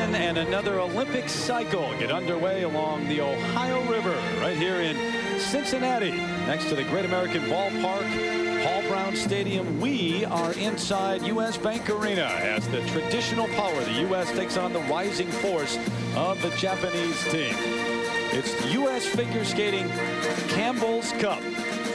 And another Olympic cycle get underway along the Ohio River right here in Cincinnati next to the Great American Ballpark, Paul Brown Stadium. We are inside U.S. Bank Arena as the traditional power, the U.S. takes on the rising force of the Japanese team. It's U.S. figure skating Campbell's Cup.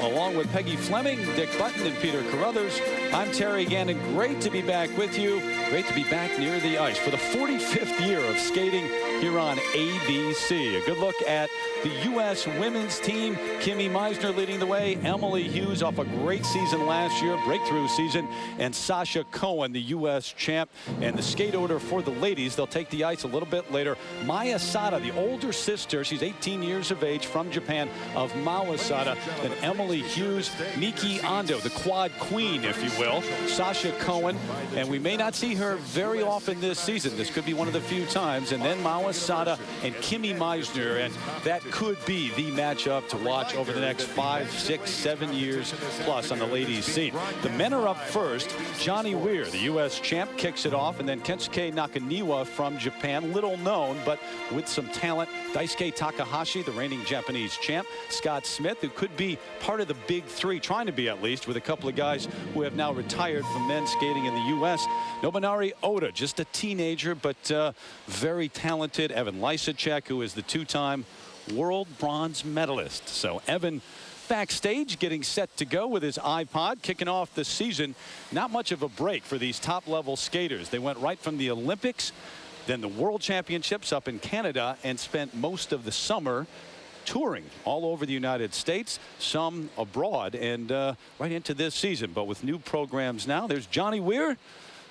Along with Peggy Fleming, Dick Button, and Peter Carruthers, I'm Terry Gannon. Great to be back with you. Great to be back near the ice for the 45th year of skating here on ABC. A good look at the U.S. women's team. Kimmy Meisner leading the way. Emily Hughes off a great season last year, breakthrough season. And Sasha Cohen, the U.S. champ. And the skate order for the ladies, they'll take the ice a little bit later. Maya Sada, the older sister, she's 18 years of age, from Japan, of Mao Sada. Then Emily Hughes, Miki Ando, the quad queen, if you will. Sasha Cohen, and we may not see her very often this season. This could be one of the few times. And then Mao Sada and Kimmy Meisner, and that could be the matchup to watch over the next 5, 6, 7 years plus on the ladies' scene. The men are up first. Johnny Weir, the U.S. champ, kicks it off, and then Kensuke Nakaniwa from Japan, little known but with some talent. Daisuke Takahashi, the reigning Japanese champ. Scott Smith, who could be part of the big three, trying to be at least, with a couple of guys who have now retired from men's skating in the U.S. Nobunari Oda, just a teenager, but very talented. Evan Lysacek, who is the two-time world bronze medalist. So Evan backstage getting set to go with his iPod, kicking off the season. Not much of a break for these top-level skaters. They went right from the Olympics, then the World Championships up in Canada, and spent most of the summer touring all over the United States, some abroad, and right into this season. But with new programs now, there's Johnny Weir.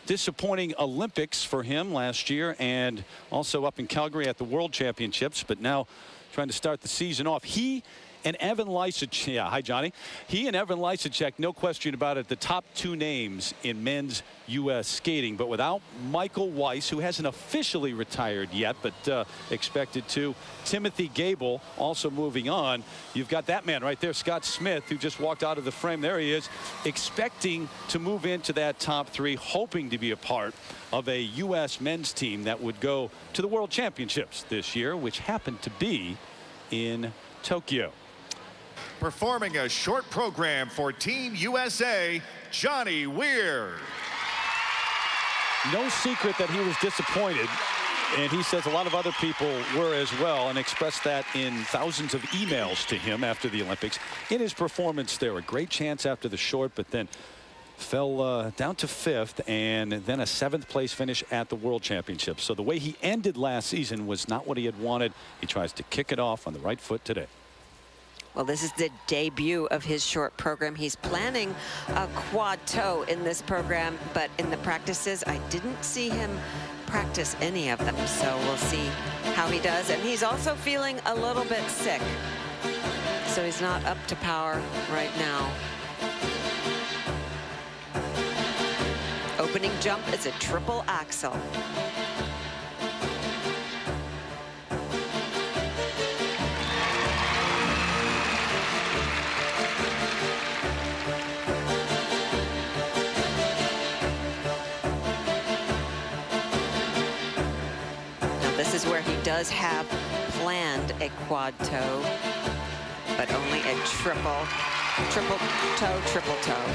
Disappointing Olympics for him last year, and also up in Calgary at the World Championships, but now trying to start the season off. He and Evan Lysacek, yeah, hi Johnny. He and Evan Lysacek, no question about it, the top two names in men's U.S. skating, but without Michael Weiss, who hasn't officially retired yet, but expected to. Timothy Gable also moving on. You've got that man right there, Scott Smith, who just walked out of the frame. There he is, expecting to move into that top three, hoping to be a part of a U.S. men's team that would go to the World Championships this year, which happened to be in Tokyo. Performing a short program for Team USA, Johnny Weir. No secret that he was disappointed, and he says a lot of other people were as well, and expressed that in thousands of emails to him after the Olympics. In his performance there, a great chance after the short, but then fell down to 5th, and then a 7th place finish at the World Championships. So the way he ended last season was not what he had wanted. He tries to kick it off on the right foot today. Well, this is the debut of his short program. He's planning a quad toe in this program, but in the practices, I didn't see him practice any of them. So we'll see how he does. And he's also feeling a little bit sick, so he's not up to power right now. Opening jump is a triple axel. This is where he does have planned a quad toe, but only a triple toe.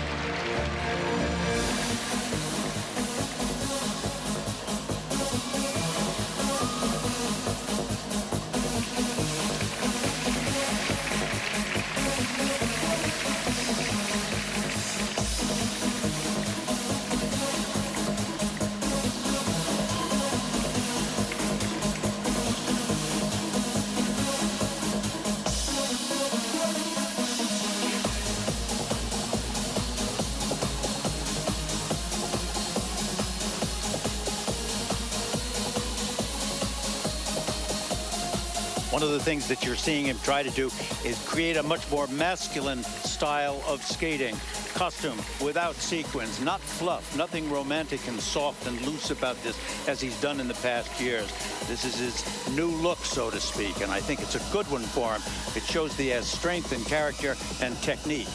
One of the things that you're seeing him try to do is create a much more masculine style of skating. Costume without sequins, not fluff, nothing romantic and soft and loose about this as he's done in the past years. This is his new look, so to speak, and I think it's a good one for him. It shows that he has strength and character and technique.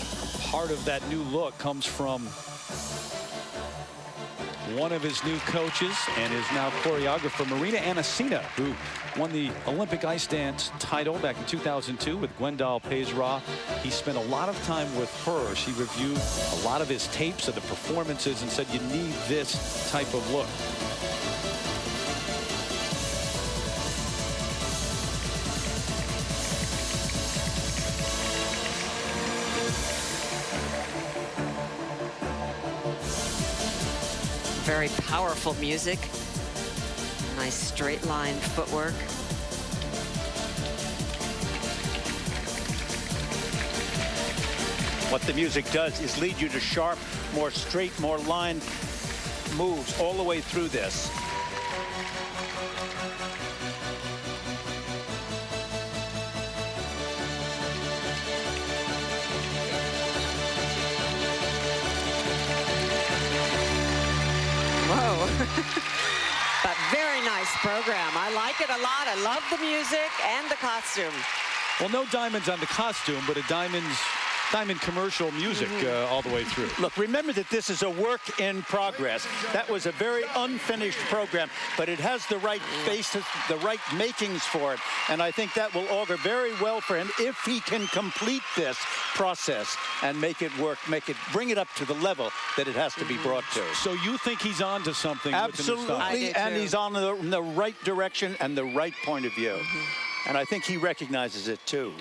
Part of that new look comes from one of his new coaches and is now choreographer, Marina Anasina, who won the Olympic ice dance title back in 2002 with Gwendal Pezra. He spent a lot of time with her. She reviewed a lot of his tapes of the performances and said, you need this type of look. Very powerful music. Nice straight line footwork. What the music does is lead you to sharp, more straight, more lined moves all the way through this. Whoa. But very nice program. I like it a lot. I love the music and the costume. Well, no diamonds on the costume, but a diamond commercial music all the way through. Look, remember that this is a work in progress. That was a very unfinished program, but it has the right basis, the right makings for it. And I think that will augur very well for him if he can complete this process and make it work, bring it up to the level that it has to be brought to. So you think he's on to something? Absolutely, and he's on the right direction and the right point of view. And I think he recognizes it too.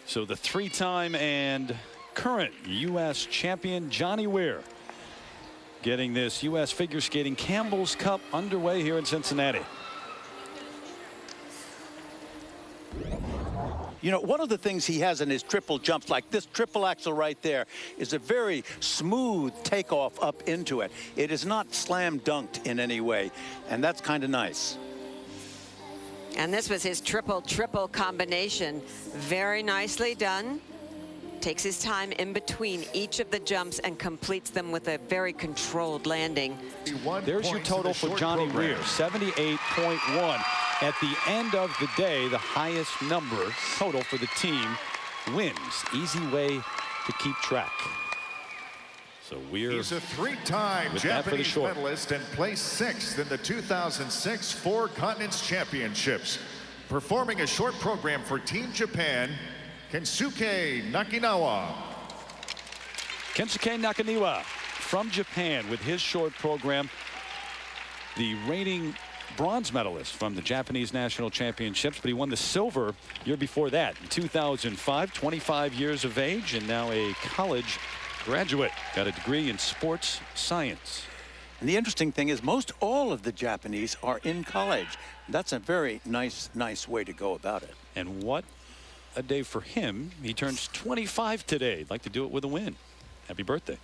So the three-time and current U.S. champion Johnny Weir getting this U.S. figure skating Campbell's Cup underway here in Cincinnati. You know, one of the things he has in his triple jumps, like this triple axel right there, is a very smooth takeoff up into it. It is not slam dunked in any way, and that's kind of nice. And this was his triple combination. Very nicely done. Takes his time in between each of the jumps and completes them with a very controlled landing. There's your total for Johnny Weir, 78.1. At the end of the day, the highest number total for the team wins. Easy way to keep track. So Weir, he's a three-time Japanese medalist and placed 6th in the 2006 Four Continents Championships. Performing a short program for Team Japan, Kensuke Nakinawa. Kensuke Nakaniwa from Japan with his short program. The reigning bronze medalist from the Japanese National Championships, but he won the silver year before that in 2005, 25 years of age, and now a college graduate. Got a degree in sports science. And the interesting thing is most all of the Japanese are in college. That's a very nice way to go about it. And what a day for him. He turns 25 today. Like to do it with a win. Happy birthday.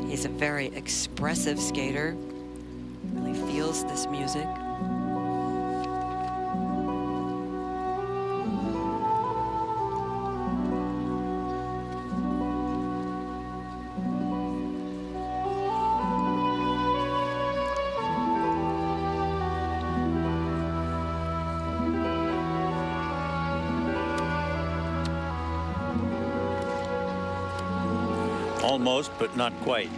He's a very expressive skater. Really feels this music. Almost, but not quite.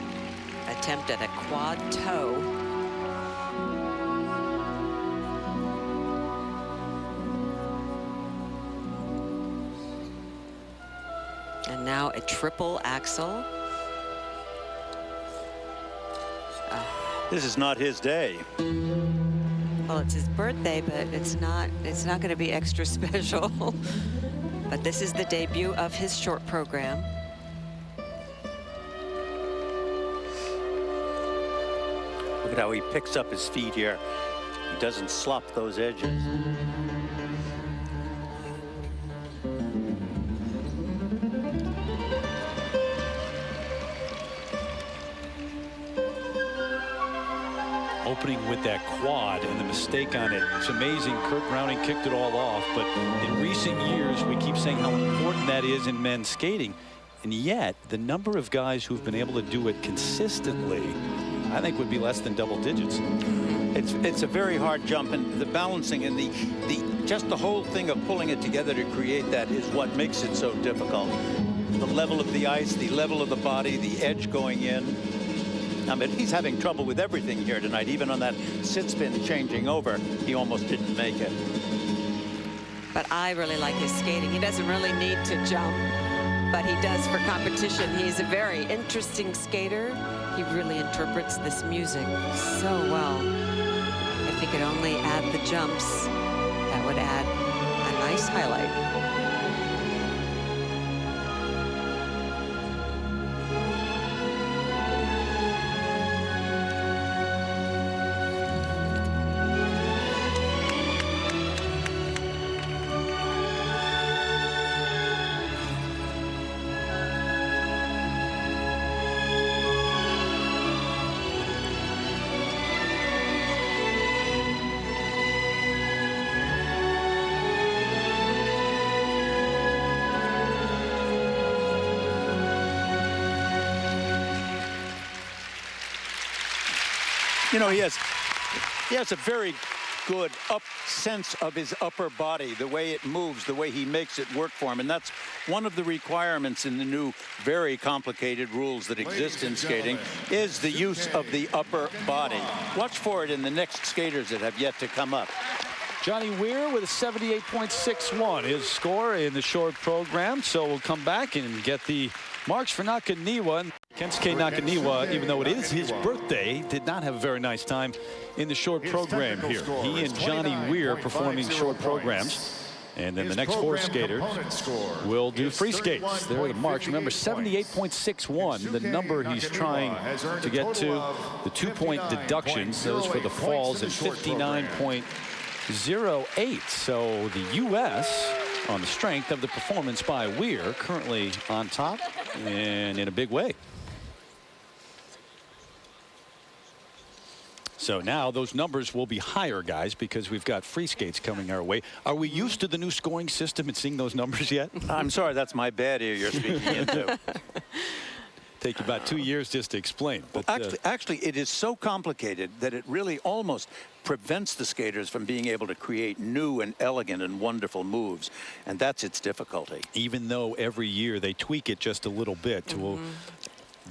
Attempt at a quad toe. And now a triple axel. This is not his day. Well, it's his birthday, but it's not going to be extra special. But this is the debut of his short program. Look at how he picks up his feet here. He doesn't slop those edges. opening with that quad and the mistake on it. It's amazing. Kurt Browning kicked it all off, but in recent years we keep saying how important that is in men's skating, and yet the number of guys who've been able to do it consistently, I think, would be less than double digits. It's a very hard jump, and the balancing and just the whole thing of pulling it together to create that is what makes it so difficult. The level of the ice, the level of the body, the edge going in. I mean, he's having trouble with everything here tonight. Even on that sit spin changing over, he almost didn't make it. But I really like his skating. He doesn't really need to jump, but he does for competition. He's a very interesting skater. He really interprets this music so well. If he could only add the jumps, that would add a nice highlight. You know, he has a very good sense of his upper body, the way it moves, the way he makes it work for him. And that's one of the requirements in the new, very complicated rules that exist in skating, is the use of the upper body. Watch for it in the next skaters that have yet to come up. Johnny Weir with a 78.61, his score in the short program. So we'll come back and get the marks for Nakaniwa. Kensuke Nakaniwa, even though it is his birthday, did not have a very nice time in the short program here. He and Johnny Weir performing short programs. And then the next four skaters will do free skates. There are the marks. Remember, 78.61, the number he's trying to get to. The 2-point deductions, those for the falls, and 59.08. So the U.S., on the strength of the performance by Weir, currently on top and in a big way. So now those numbers will be higher, guys, because we've got free skates coming our way. Are we used to the new scoring system and seeing those numbers yet? I'm sorry, that's my bad ear you're speaking into. Take about 2 years just to explain. But actually, it is so complicated that it really almost prevents the skaters from being able to create new and elegant and wonderful moves, and that's its difficulty. Even though every year they tweak it just a little bit to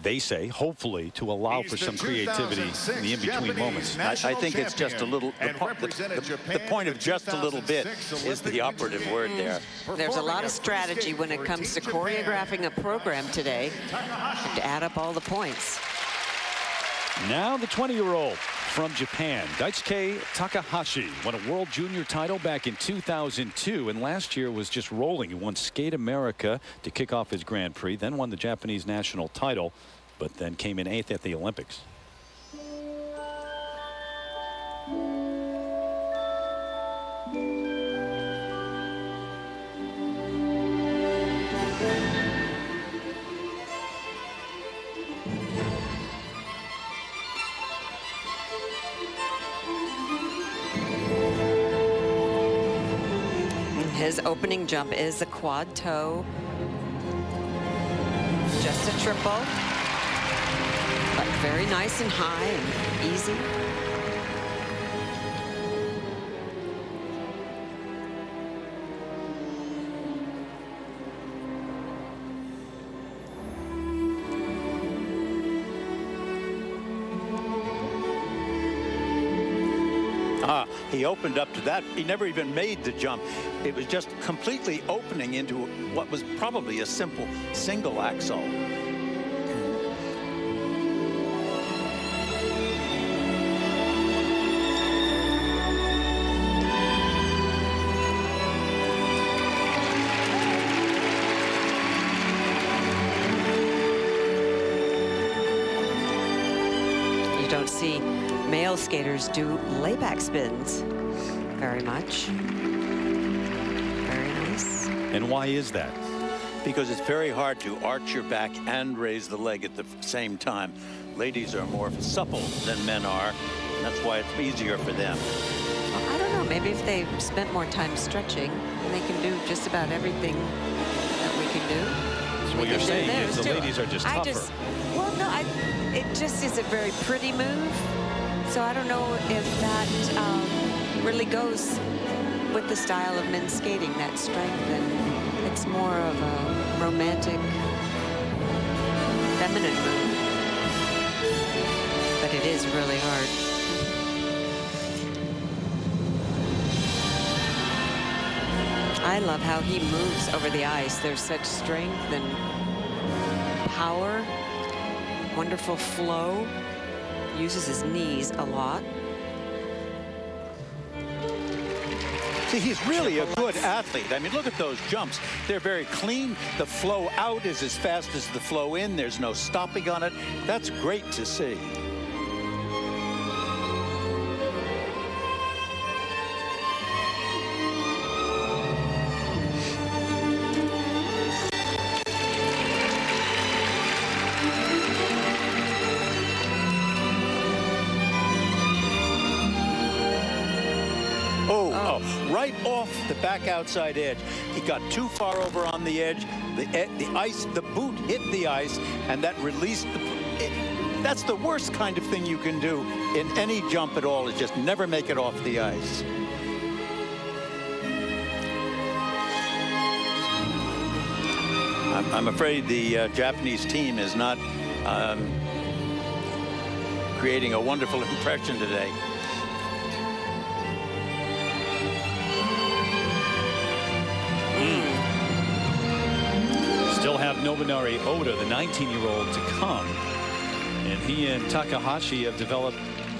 they say, hopefully, to allow for some creativity in the in-between moments. I think it's just a little, the point of just a little bit is the operative word there. There's a lot of strategy when it comes to choreographing a program today. You have to add up all the points. Now the 20-year-old from Japan, Daisuke Takahashi, won a World Junior title back in 2002, and last year was just rolling. He won Skate America to kick off his Grand Prix, then won the Japanese national title, but then came in 8th at the Olympics. His opening jump is a quad toe. Just a triple, but very nice and high and easy. He opened up to that. He never even made the jump. It was just completely opening into what was probably a simple single axle. You don't see male skaters do layback spins very much. Very nice. And why is that? Because it's very hard to arch your back and raise the leg at the same time. Ladies are more supple than men are. That's why it's easier for them. Well, I don't know. Maybe if they spent more time stretching, they can do just about everything that we can do. So what you're saying is the ladies are just tougher. Well, no, it just is a very pretty move. So I don't know if that really goes with the style of men's skating, that strength. And it's more of a romantic, feminine move. But it is really hard. I love how he moves over the ice. There's such strength and power, wonderful flow. Uses his knees a lot. See, he's really a good athlete. I mean, look at those jumps. They're very clean. The flow out is as fast as the flow in. There's no stopping on it. That's great to see. Right off the back outside edge. He got too far over on the edge. The boot hit the ice, and that released that's the worst kind of thing you can do in any jump at all, is just never make it off the ice. I'm afraid the Japanese team is not creating a wonderful impression today. Still have Nobunari Oda, the 19-year-old, to come. And he and Takahashi have developed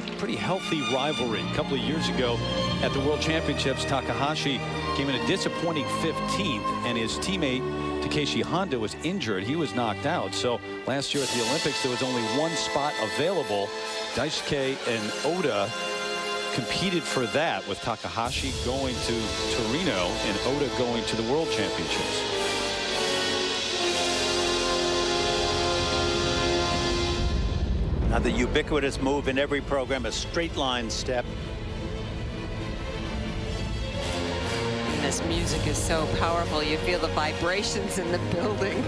a pretty healthy rivalry. A couple of years ago at the World Championships, Takahashi came in a disappointing 15th, and his teammate Takeshi Honda was injured. He was knocked out. So last year at the Olympics, there was only one spot available. Daisuke and Oda competed for that, with Takahashi going to Torino and Oda going to the World Championships. Now the ubiquitous move in every program, a straight line step. And this music is so powerful. You feel the vibrations in the building.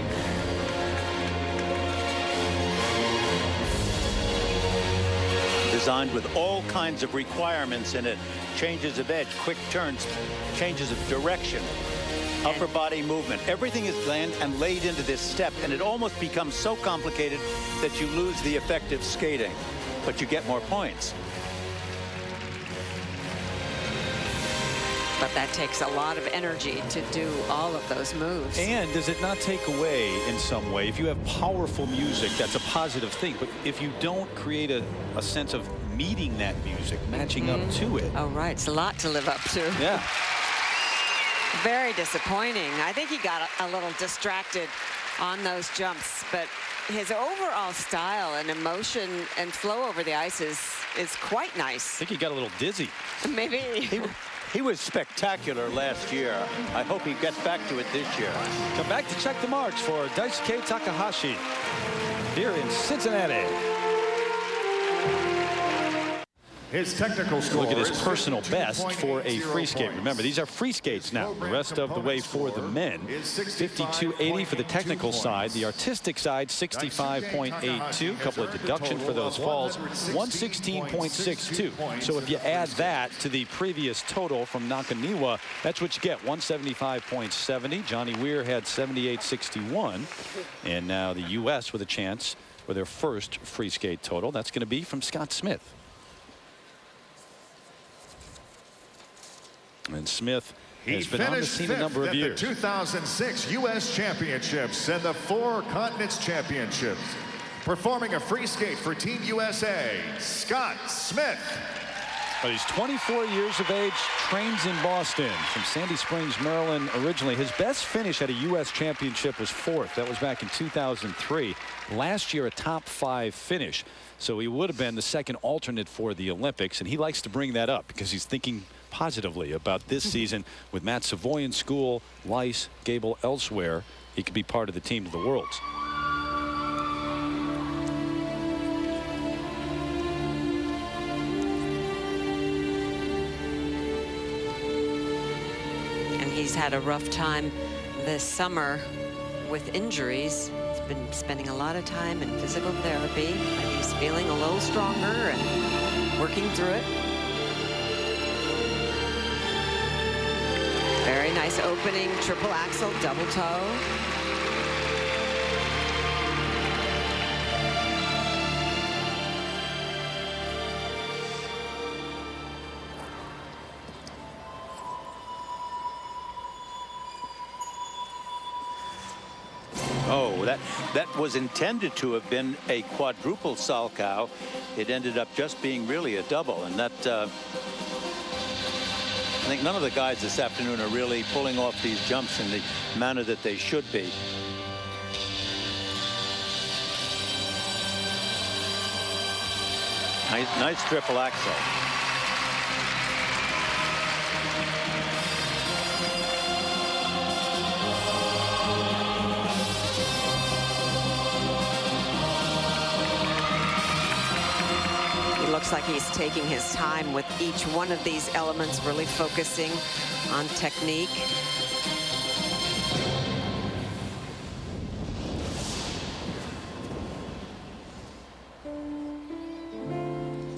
Designed with all kinds of requirements in it. Changes of edge, quick turns, changes of direction, upper body movement. Everything is planned and laid into this step, and it almost becomes so complicated that you lose the effect of skating, but you get more points. But that takes a lot of energy to do all of those moves. And does it not take away in some way? If you have powerful music, that's a positive thing. But if you don't create a sense of meeting that music, matching up to it. Oh, right. It's a lot to live up to. Yeah. Very disappointing. I think he got a little distracted on those jumps, but his overall style and emotion and flow over the ice is quite nice. I think he got a little dizzy. Maybe. He was spectacular last year. I hope he gets back to it this year. Come back to check the marks for Daisuke Takahashi here in Cincinnati. His technical score. Look at his personal best for a free skate. Remember, these are free skates now. The rest of the way for the men. 52.80 for the technical side. The artistic side, 65.82. A couple of deductions for those falls. 116.62. So if you add that to the previous total from Nakaniwa, that's what you get. 175.70. Johnny Weir had 78.61. And now the U.S. with a chance for their first free skate total. That's going to be from Scott Smith. And Smith has been on the scene a number of years. The 2006 U.S. Championships and the 4 Continents Championships. Performing a free skate for Team USA, Scott Smith. But he's 24 years of age, trains in Boston from Sandy Springs, Maryland originally. His best finish at a U.S. championship was 4th. That was back in 2003. Last year, a top 5 finish. So he would have been the second alternate for the Olympics. And he likes to bring that up because he's thinking positively about this season with Matt Savoy in school, Lice, Gable elsewhere. He could be part of the team to the Worlds. had a rough time this summer with injuries. He's been spending a lot of time in physical therapy, but he's feeling a little stronger and working through it. Very nice opening triple axel, double toe. Oh, that was intended to have been a quadruple Salchow. It ended up just being really a double, and that I think none of the guys this afternoon are really pulling off these jumps in the manner that they should be. Nice triple axel. Looks like he's taking his time with each one of these elements, really focusing on technique.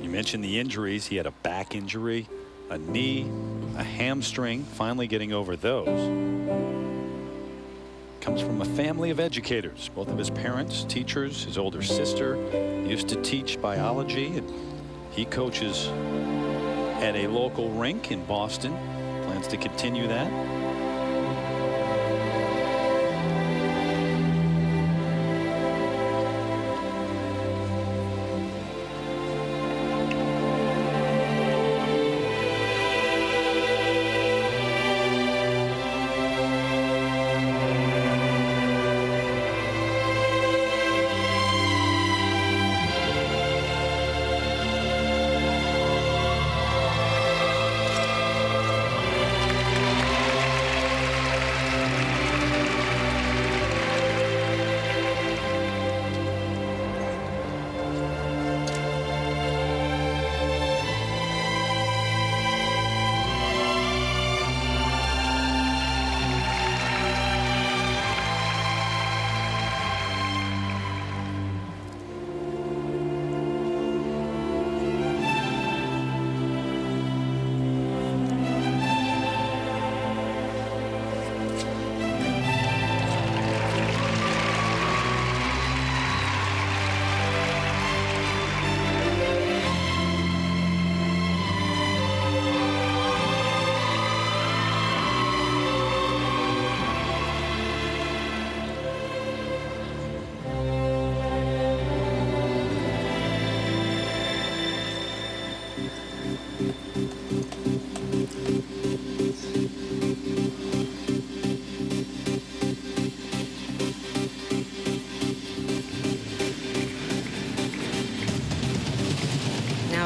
You mentioned the injuries. He had a back injury, a knee, a hamstring, finally getting over those. Comes from a family of educators. Both of his parents, teachers, his older sister used to teach biology, and he coaches at a local rink in Boston. Plans to continue that.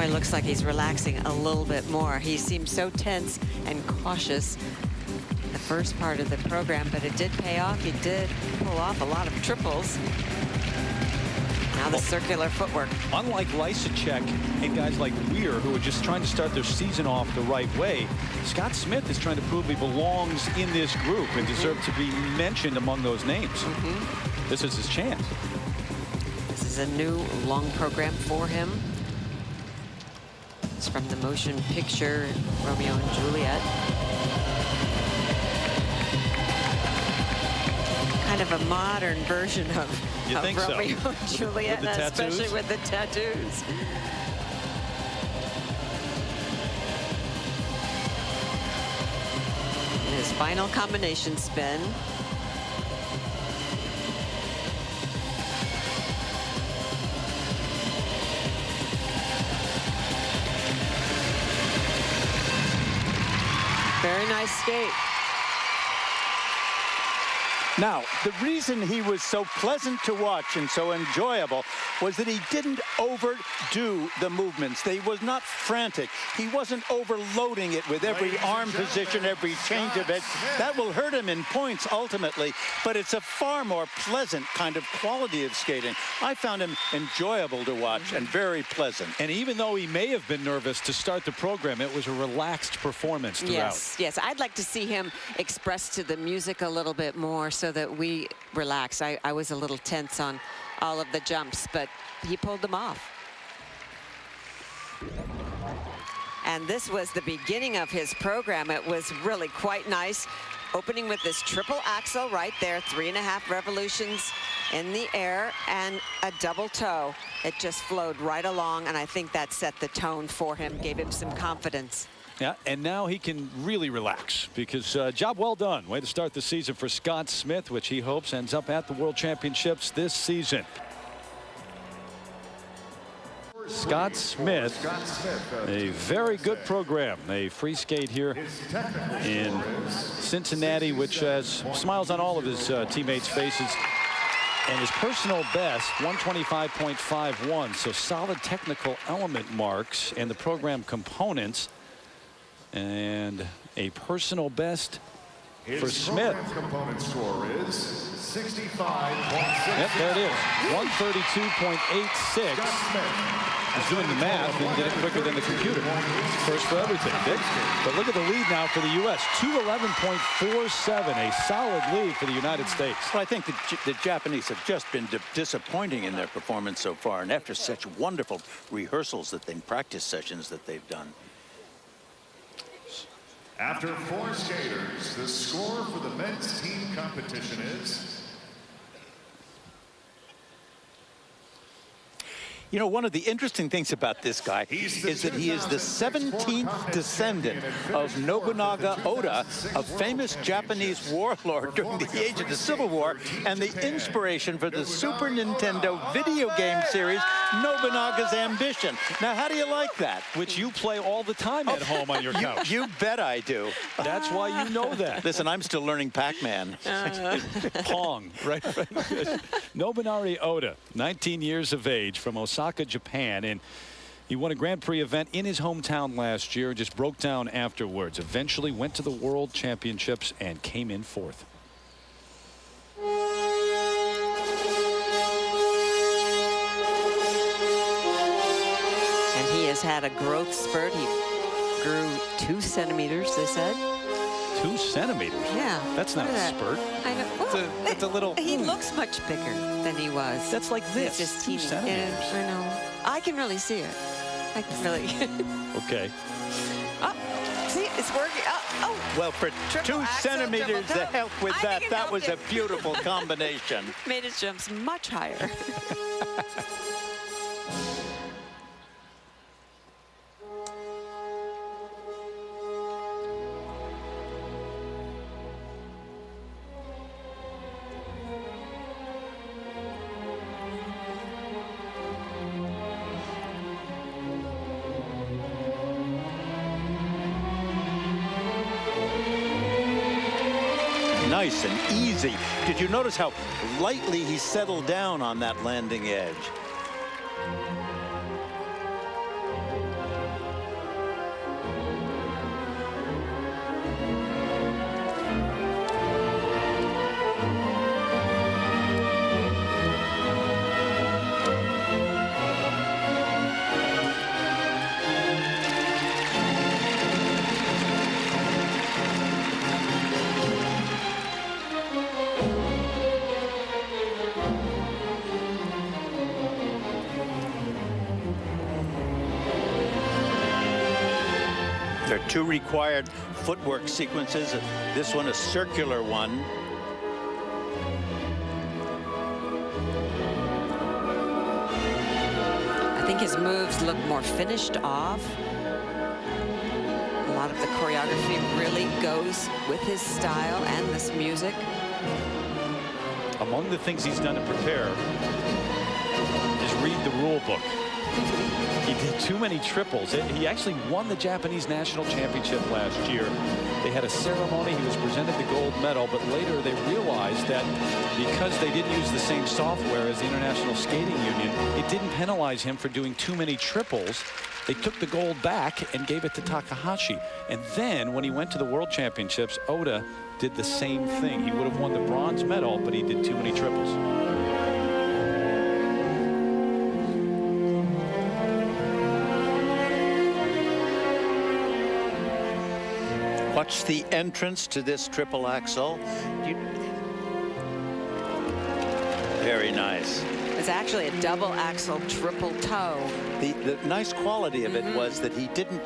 It looks like he's relaxing a little bit more. He seemed so tense and cautious the first part of the program, but it did pay off. He did pull off a lot of triples. Now the circular footwork. Unlike Lysacek and guys like Weir, who are just trying to start their season off the right way, Scott Smith is trying to prove he belongs in this group and deserves to be mentioned among those names. This is his chance. This is a new long program for him. It's from the motion picture Romeo and Juliet. Kind of a modern version of Romeo and Juliet, especially with the tattoos. And his final combination spin. Very nice skate. Now, the reason he was so pleasant to watch and so enjoyable was that he didn't overdo the movements. He was not frantic. He wasn't overloading it with every arm position, every change of edge. That will hurt him in points ultimately, but it's a far more pleasant kind of quality of skating. I found him enjoyable to watch and very pleasant. And even though he may have been nervous to start the program, it was a relaxed performance throughout. Yes, yes. I'd like to see him express to the music a little bit more so that we relax. I was a little tense on all of the jumps, but he pulled them off. And this was the beginning of his program. It was really quite nice. Opening with this triple axel right there, 3.5 revolutions in the air and a double toe. It just flowed right along, and I think that set the tone for him, gave him some confidence. Yeah, and now he can really relax because job well done. Way to start the season for Scott Smith, which he hopes ends up at the World Championships this season. Scott Smith, a very good program. A free skate here in Cincinnati, which has smiles on all of his teammates' faces. And his personal best, 125.51. So solid technical element marks and the program components. And a personal best for Smith. Component score is 65.6. Yep, there it is. 132.86. He's doing the math and did it quicker than the computer. First for everything, Dick. But look at the lead now for the U.S. 211.47, a solid lead for the United States. Well, I think the Japanese have just been disappointing in their performance so far, and after such wonderful rehearsals and practice sessions that they've done. After 4 skaters, the score for the men's team competition is... You know, one of the interesting things about this guy is that he is the 17th descendant of Nobunaga Oda, a famous Japanese warlord during the age of the Civil War, and the inspiration for the Super Nintendo video game series, Nobunaga's Ambition. Now, how do you like that? Which you play all the time at home on your couch. You bet I do. That's why you know that. Listen, I'm still learning Pac-Man. Pong, right? Nobunari Oda, 19 years of age, from Osaka, Japan, and he won a Grand Prix event in his hometown last year and just broke down afterwards. Eventually went to the World Championships and came in 4th. And he has had a growth spurt. He grew 2 centimeters, they said. 2 centimeters? Yeah. That's not a spurt. I know. Well, it's a little... He looks much bigger than he was. That's like this. He's just 2 teeny. centimeters. I know. I can really see it. I can really... Okay. Oh, see, it's working. Oh. Well, for Triple 2 axel, centimeters to double toe. help with that, that was a him. beautiful combination. Made his jumps much higher. Nice and easy. Did you notice how lightly he settled down on that landing edge? There are 2 required footwork sequences. This one, a circular one. I think his moves look more finished off. A lot of the choreography really goes with his style and this music. Among the things he's done to prepare is read the rule book. He did too many triples. He actually won the Japanese national championship last year. They had a ceremony. He was presented the gold medal, but later they realized that because they didn't use the same software as the International Skating Union, it didn't penalize him for doing too many triples. They took the gold back and gave it to Takahashi. And then when he went to the World Championships, Oda did the same thing. He would have won the bronze medal, but he did too many triples. Watch the entrance to this triple axel. Very nice. It's actually a double axel triple toe. The nice quality of it was that he didn't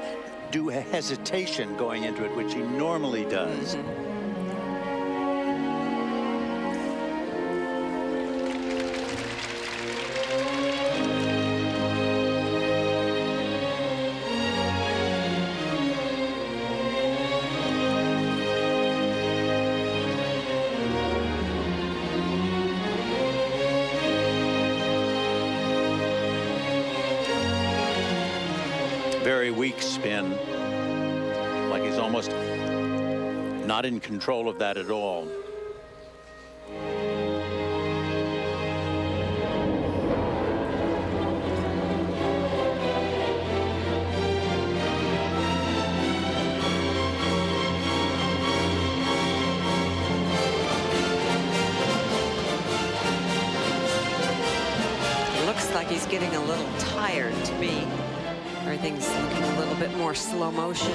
do a hesitation going into it, which he normally does. Very weak spin, like he's almost not in control of that at all. Looks like he's getting a little tired to me. Everything's looking a little bit more slow motion.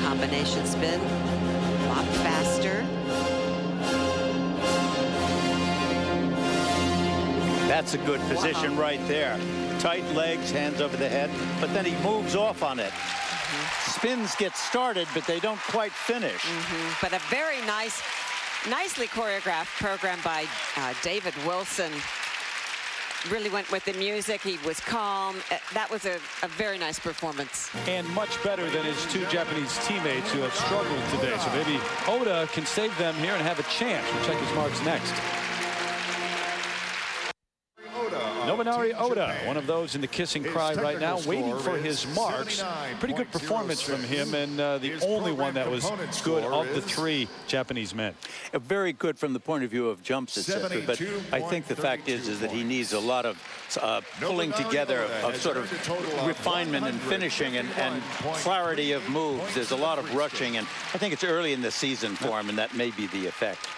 Combination spin, a lot faster. That's a good position right there. Tight legs, hands over the head, but then he moves off on it. Spins get started, but they don't quite finish. But a very nicely choreographed program by David Wilson. Really went with the music. He was calm. That was a very nice performance. And much better than his two Japanese teammates who have struggled today. So maybe Oda can save them here and have a chance. We'll check his marks next. Nobunari Oda, one of those in the kiss and cry right now, waiting for his marks. Pretty good performance from him, and the only one that was good of the three Japanese men. Very good from the point of view of jumps, etc. But I think the fact is that he needs a lot of pulling together of sort of refinement and finishing and clarity of moves. There's a lot of rushing, and I think it's early in the season for him, and that may be the effect.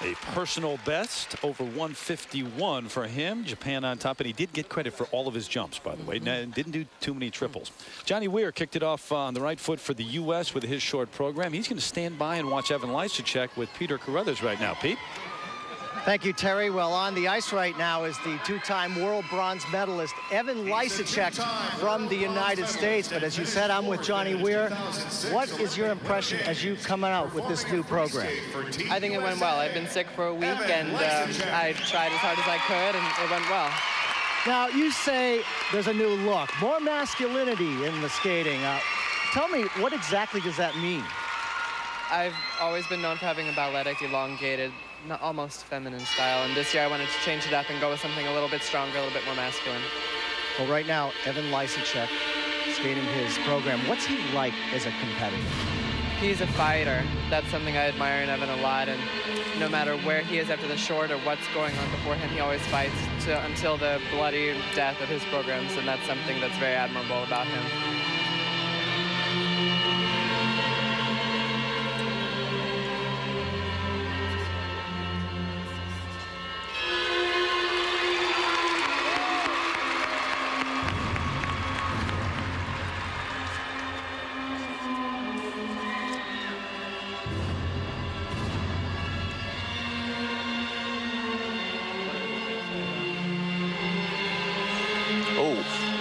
A personal best, over 151 for him. Japan on top, and he did get credit for all of his jumps, by the way. Didn't do too many triples. Johnny Weir kicked it off on the right foot for the U.S. with his short program. He's going to stand by and watch Evan Lysacek with Peter Carruthers right now. Pete? Thank you, Terry. Well, on the ice right now is the two-time world bronze medalist, Evan Lysacek from the United States. But as you said, I'm with Johnny Weir. What is your impression as you come out with this new program? I think it went well. I've been sick for a week, and I tried as hard as I could, and it went well. Now, you say there's a new look, more masculinity in the skating. Tell me, what exactly does that mean? I've always been known for having a balletic, elongated, almost feminine style, and this year I wanted to change it up and go with something a little bit stronger, a little bit more masculine. Well, right now, Evan Lysacek skating his program. What's he like as a competitor? He's a fighter. That's something I admire in Evan a lot, and no matter where he is after the short or what's going on before him, he always fights until the bloody death of his programs, and that's something that's very admirable about him.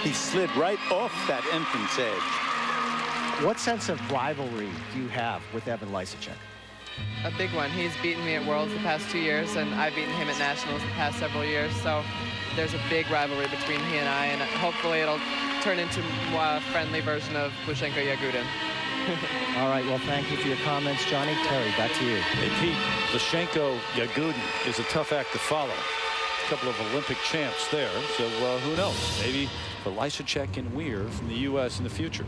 He slid right off that entrance edge. What sense of rivalry do you have with Evan Lysacek? A big one. He's beaten me at Worlds the past 2 years, and I've beaten him at Nationals the past several years. So there's a big rivalry between he and I, and hopefully it'll turn into a friendly version of Blushenko-Yagudin. All right, well, thank you for your comments, Johnny. Terry, back to you. Hey, Pete, Blushenko-Yagudin is a tough act to follow. A couple of Olympic champs there, so who knows? Maybe for Lysacek and Weir from the U.S. in the future.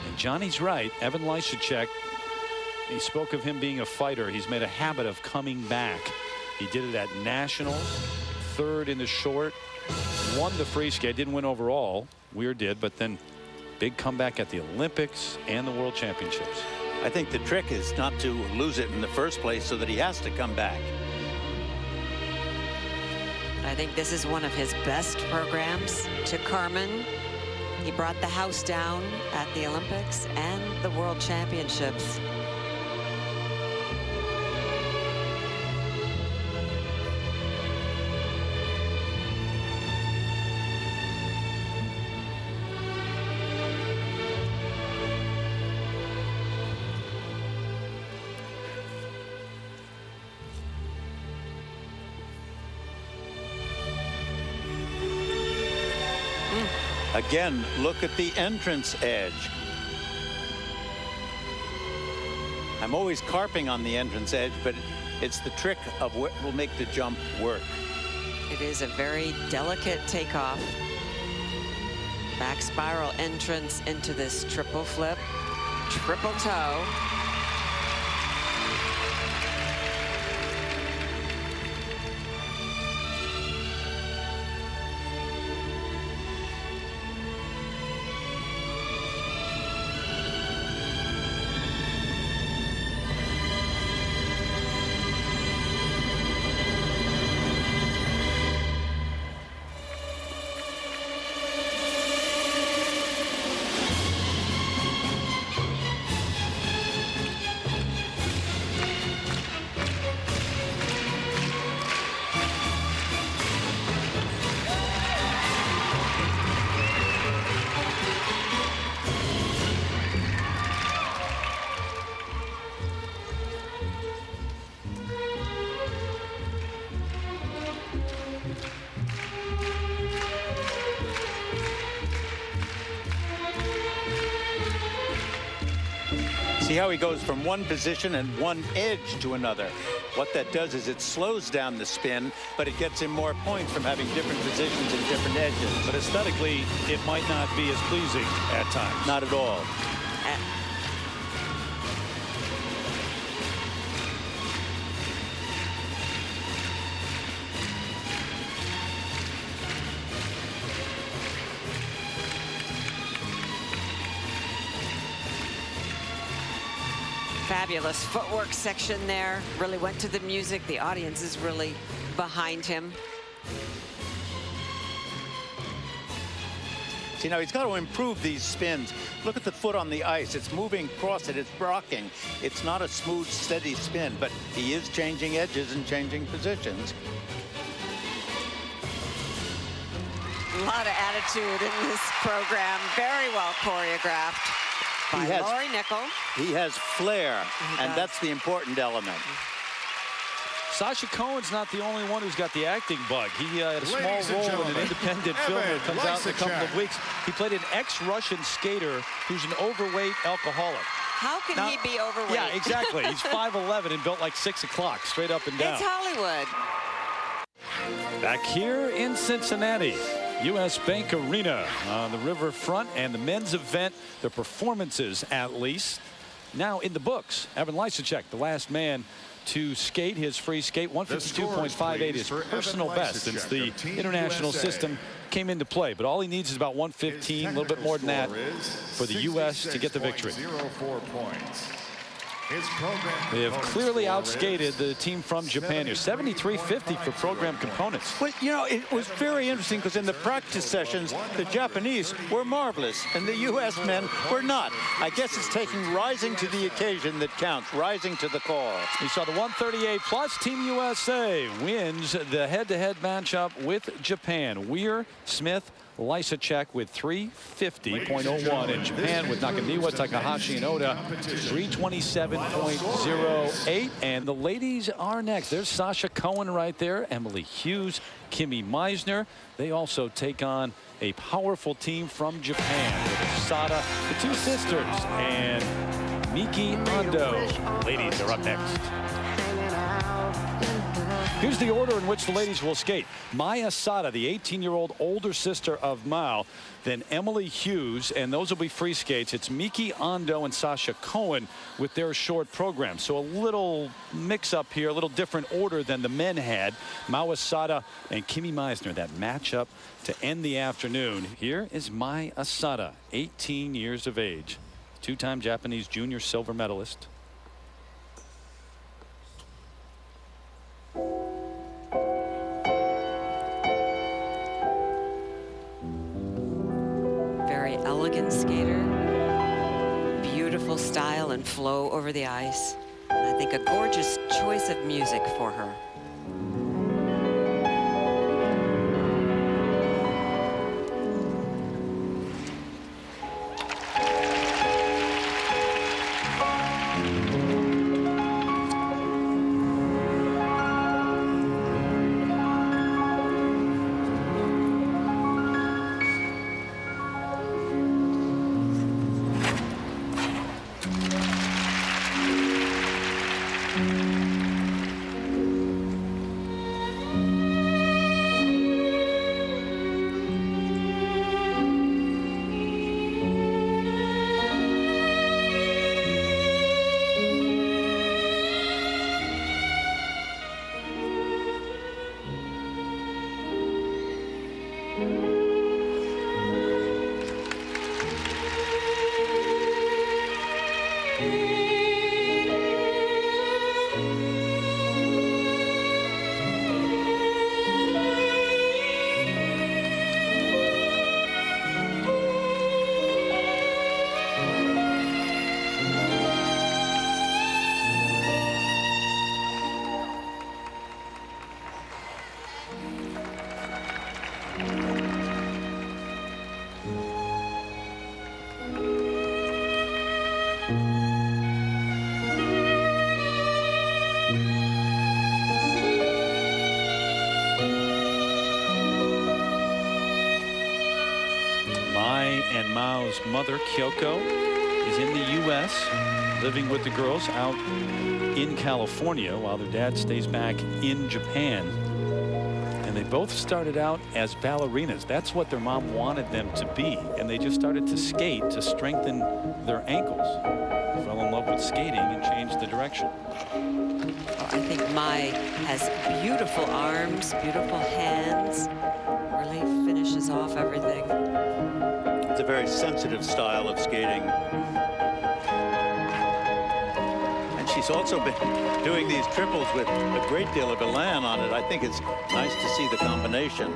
And Johnny's right. Evan Lysacek, he spoke of him being a fighter. He's made a habit of coming back. He did it at Nationals, third in the short, won the free skate, didn't win overall. Weir did, but then big comeback at the Olympics and the World Championships. I think the trick is not to lose it in the first place so that he has to come back. I think this is one of his best programs. To Carmen, he brought the house down at the Olympics and the World Championships. Again, look at the entrance edge. I'm always carping on the entrance edge, but it's the trick of what will make the jump work. It is a very delicate takeoff. Back spiral entrance into this triple flip, triple toe. See how he goes from one position and one edge to another. What that does is it slows down the spin, but it gets him more points from having different positions and different edges. But aesthetically, it might not be as pleasing at times. Not at all. Fabulous footwork section there. Really went to the music. The audience is really behind him. See, now he's got to improve these spins. Look at the foot on the ice. It's moving across it. It's rocking. It's not a smooth, steady spin, but he is changing edges and changing positions. A lot of attitude in this program. Very well choreographed by Laurie Nickel. He has flair, and that's the important element. Sasha Cohen's not the only one who's got the acting bug. He had a small role in an independent film that comes out in a couple of weeks. He played an ex-Russian skater who's an overweight alcoholic. How can he be overweight? Yeah, exactly. He's 5'11" and built like 6 o'clock, straight up and down. It's Hollywood. Back here in Cincinnati, U.S. Bank Arena on the riverfront, and the men's event, the performances at least, now in the books. Evan Lysacek, the last man to skate his free skate, 152.58, his personal best since the international system came into play. But all he needs is about 115, a little bit more than that, for the U.S. to get the victory. 0.04 points. His program They have components clearly score outskated is the team from Japan here. 73.50 for program components. Well, you know, it was very interesting because in the practice sessions, the Japanese were marvelous and the U.S. men were not. I guess it's taking rising to the occasion that counts, rising to the call. We saw the 138 plus. Team USA wins the head-to-head matchup with Japan. Weir, Smith, Lysacek with 350.01, and Japan with Nakaniwa, Takahashi, and Oda 327.08. And the ladies are next. There's Sasha Cohen right there, Emily Hughes, Kimi Meisner. They also take on a powerful team from Japan with Asada, the two sisters, and Miki Ando. Ladies are up next. Here's the order in which the ladies will skate. Mai Asada, the 18-year-old older sister of Mao, then Emily Hughes, and those will be free skates. It's Miki Ando and Sasha Cohen with their short program. So a little mix-up here, a little different order than the men had. Mai Asada and Kimi Meisner, that matchup to end the afternoon. Here is Mai Asada, 18 years of age, two-time Japanese junior silver medalist. Elegant skater, beautiful style and flow over the ice. And I think a gorgeous choice of music for her. And Mao's mother, Kyoko, is in the U.S. living with the girls out in California while their dad stays back in Japan. And they both started out as ballerinas. That's what their mom wanted them to be. And they just started to skate to strengthen their ankles. Fell in love with skating and changed the direction. Well, I think Mai has beautiful arms, beautiful hands. Really finishes off everything. It's a very sensitive style of skating. And she's also been doing these triples with a great deal of elan on it. I think it's nice to see the combination.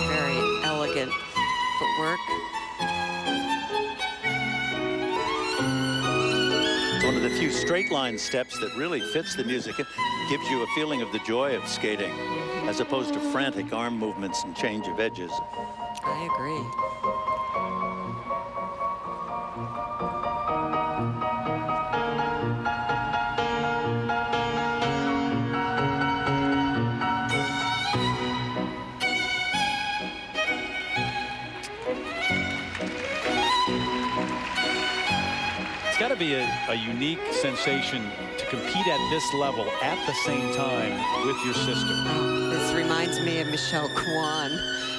Very elegant footwork. One of the few straight line steps that really fits the music. It gives you a feeling of the joy of skating as opposed to frantic arm movements and change of edges. I agree. It's got to be a unique sensation to compete at this level at the same time with your sister. Oh, this reminds me of Michelle Kwan,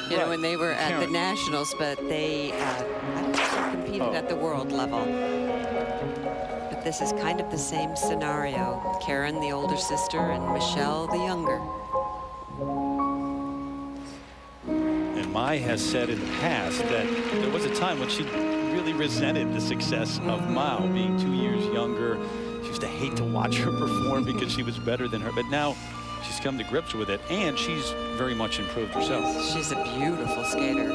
you know, when they were at the Nationals, but they I don't think they competed at the world level. But this is kind of the same scenario. Karen, the older sister, and Michelle, the younger. Mai has said in the past that there was a time when she really resented the success of Mao, being 2 years younger. She used to hate to watch her perform because she was better than her. But now she's come to grips with it, and she's very much improved herself. She's a beautiful skater.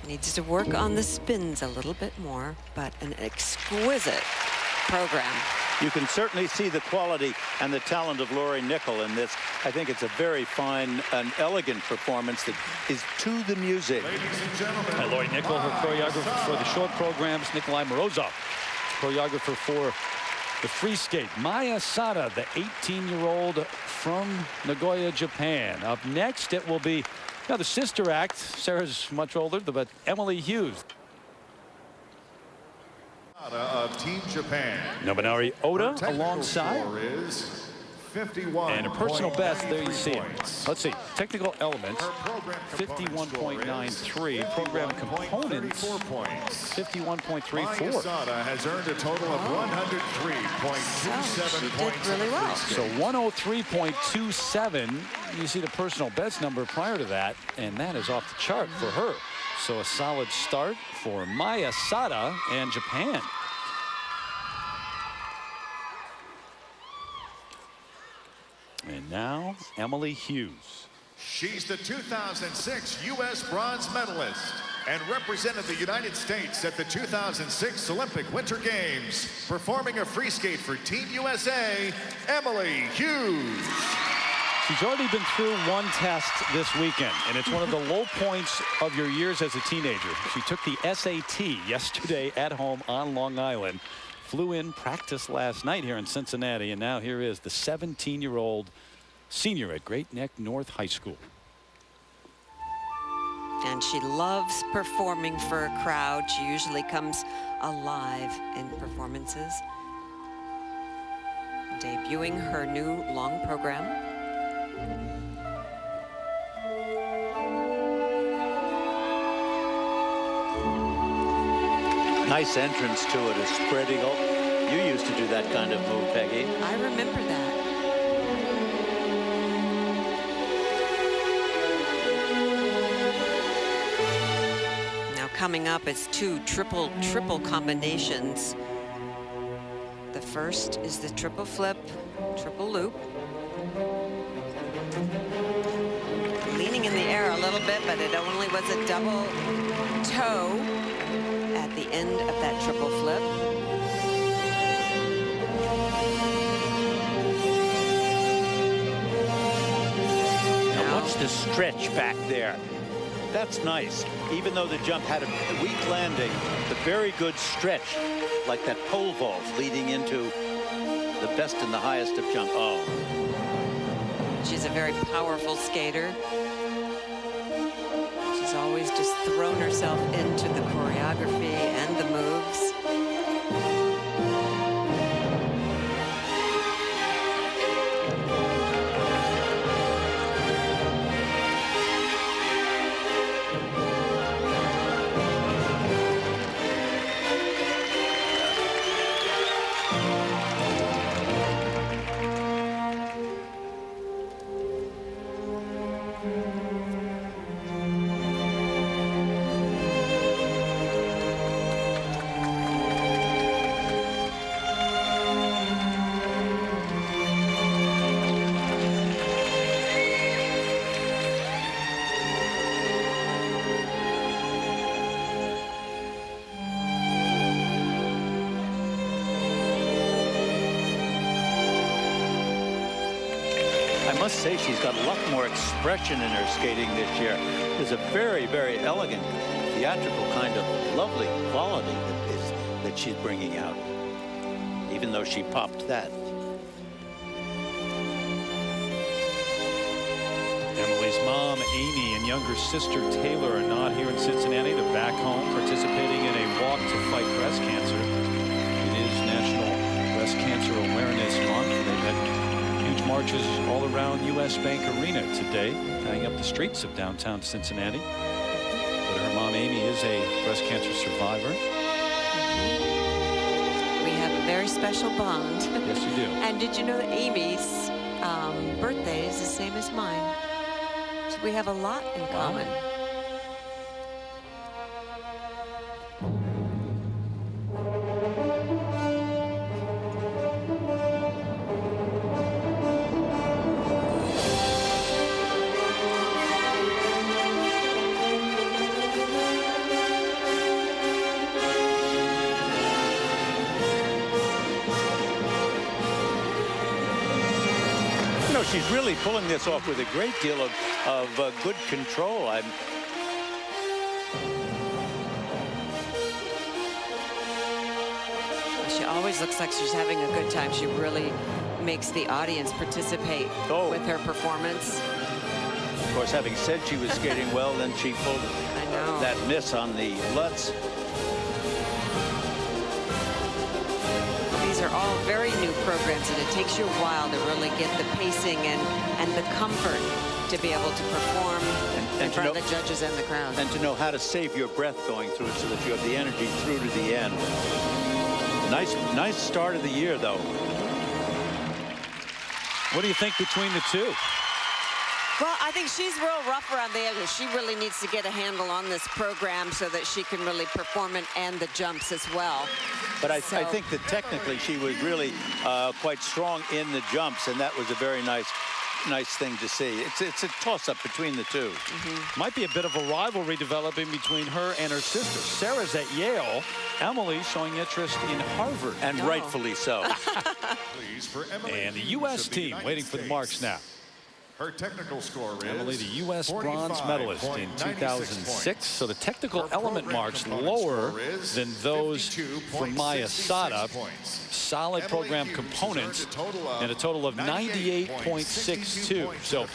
Needs to work on the spins a little bit more, but an exquisite program. You can certainly see the quality and the talent of Lori Nickel in this. I think it's a very fine and elegant performance that is to the music. Ladies and gentlemen, Lori Nickel, her choreographer for the short programs. Nikolai Morozov, choreographer for the free skate. Maya Sada, the 18-year-old from Nagoya, Japan. Up next, it will be the sister act. Sarah's much older, but Emily Hughes. Of Team Japan. Nobunari Oda alongside. Is 51 and a personal best, there you see it. points. Let's see, technical elements, 51.93. Program components, 51.34. Sada has earned a total of 103.27 did points. really well. So 103.27. You see the personal best number prior to that, and that is off the chart for her. So a solid start for Maya Sada and Japan. And now, Emily Hughes. She's the 2006 U.S. bronze medalist and represented the United States at the 2006 Olympic Winter Games, performing a free skate for Team USA, Emily Hughes. She's already been through one test this weekend, and it's one of the low points of your years as a teenager. She took the SAT yesterday at home on Long Island, flew in, practiced last night here in Cincinnati, and now here is the 17-year-old senior at Great Neck North High School. And she loves performing for a crowd. She usually comes alive in performances. Debuting her new long program. Nice entrance to it, a spread eagle. You used to do that kind of move, Peggy. I remember that. Now coming up is two triple combinations. The first is the triple flip, triple loop. Leaning in the air a little bit, but it only was a double toe at the end of that triple flip. Now watch the stretch back there. That's nice. Even though the jump had a weak landing, the very good stretch, like that pole vault leading into the best and the highest of jump. Oh. She's a very powerful skater. She's always just thrown herself into the choreography and the moves. I must say she's got a lot more expression in her skating this year. There's a very, very elegant, theatrical kind of lovely quality that she's bringing out, even though she popped that. Emily's mom, Amy, and younger sister, Taylor, are not here in Cincinnati. They're back home participating in a walk to fight breast cancer. It is National Breast Cancer Awareness Month. They've had huge marches all around U.S. Bank Arena today, tying up the streets of downtown Cincinnati. But her mom, Amy, is a breast cancer survivor. We have a very special bond. Yes, you do. And did you know that Amy's birthday is the same as mine? So we have a lot in common. She's really pulling this off with a great deal of good control. She always looks like she's having a good time. She really makes the audience participate with her performance. Of course, having said she was skating well, then she pulled that miss on the Lutz. These are all very new programs, and it takes you a while to really get the pacing and the comfort to be able to perform in front of the judges and the crowd. And to know how to save your breath going through it so that you have the energy through to the end. Nice start of the year, though. What do you think between the two? Well, I think she's real rough around the edges. She really needs to get a handle on this program so that she can really perform it and the jumps as well. But I think that technically she was really quite strong in the jumps, and that was a very nice thing to see. It's a toss-up between the two. Might be a bit of a rivalry developing between her and her sister. Sarah's at Yale. Emily showing interest in Harvard. And rightfully so. Please, for Emily And the U.S. team waiting for the marks now. Her technical score is Emily, the U.S. bronze medalist in 2006. So the technical element marks lower than those for Maya Sada. Solid program components and a total of 98.62. So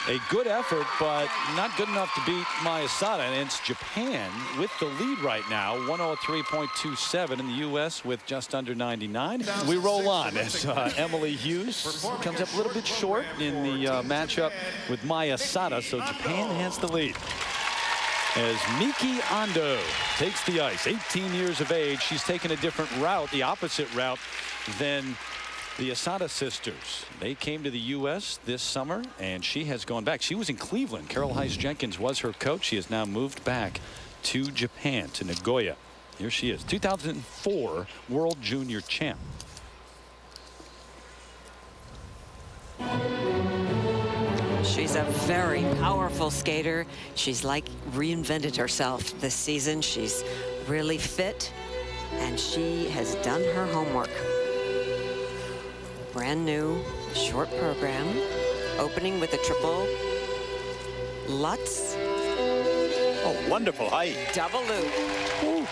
a good effort, but not good enough to beat Maya Sada. And it's Japan with the lead right now, 103.27, in the U.S. with just under 99. We roll on as Emily Hughes comes up a little bit short in the matchup with Maya Sada. So Japan has the lead. As Miki Ando takes the ice, 18 years of age. She's taken a different route, the opposite route than the Asada sisters. They came to the U.S. this summer, and she has gone back. She was in Cleveland. Carol Heiss-Jenkins was her coach. She has now moved back to Japan, to Nagoya. Here she is, 2004 World Junior Champ. She's a very powerful skater. She's like reinvented herself this season. She's really fit, and she has done her homework. Brand new short program, opening with a triple Lutz. Oh, wonderful height. Double loop. Ooh.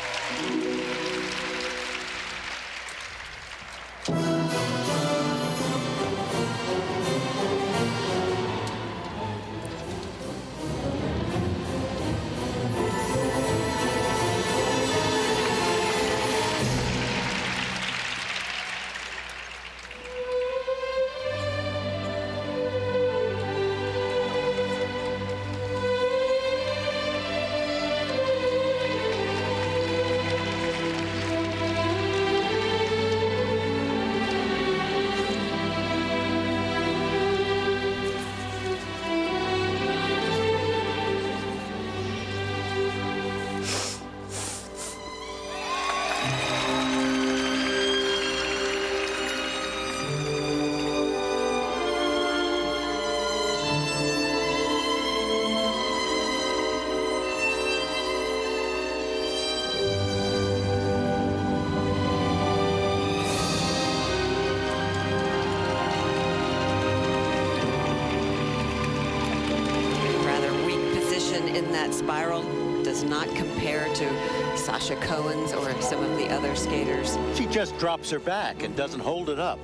That spiral does not compare to Sasha Cohen's or some of the other skaters. She just drops her back and doesn't hold it up.